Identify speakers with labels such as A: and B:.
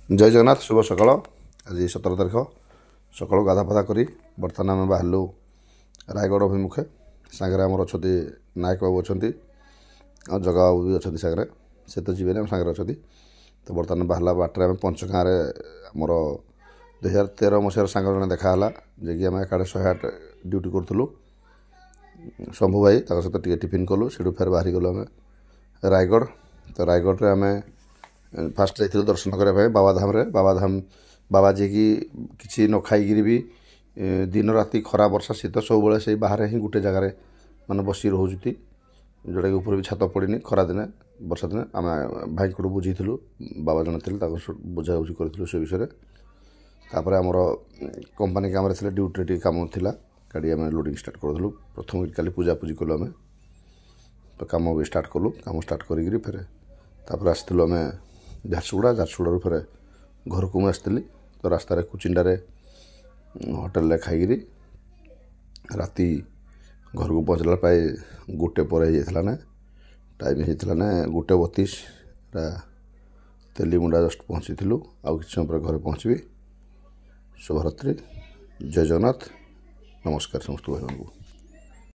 A: जय जगन्नाथ शुभ सकाळ आज 17 तारिख सकाळ गाधा पाधा करी बर्तमान आम बाहरलु रायगढ़ अभिमुखे सागर आमर अच्छा नायक बाबू अच्छा जगा बाबू भी अच्छा सागर से तो जीवन आम सागर अच्छा तो बर्तमान बाहर बाटर आम पंचगाँव आमर 2013 मसीहार सांग जन देखाला जे कि आम एकाड़े 108 ड्यूटी करूँ शंभु भाई सहित टे टिफिन कलु से फेर बाहरी गलु आम रायगढ़ तो रायगढ़ आम फास्ट जाइए दर्शन करने बाबाधाम बाबा जी की किसी न खाई भी दिन राति खरा वर्षा शीत सब बड़े से बाहर ही गोटे जगार मान बसी रोचे जोटा कि ऊपर भी छात पड़नी खरा दिने वर्षा दिने आम भाई को बुझीलु बाबा जन थे बुझाबुझी करूँ से विषय तापर आमर कंपानी काम ड्यूटी कम थी गाड़ी आम लोडिंग स्टार्ट करूँ प्रथम काली पूजापूजी कलु आम तो कम भी स्टार्ट कलु कम स्टार्ट करी फेर तापर आसलु आम झारसुगुड़ा फेर घर को मुझे तो रास्तार कुचिंडारे होटेल खाई राति घर को पहुँचला प्राय 1 पर ना टाइम होता ना 1:32 तेलीमुंडा जस्ट पहुँची आउ कि समय घर पहुँची शुभरात्रि जय जगन्नाथ नमस्कार समस्त भाई।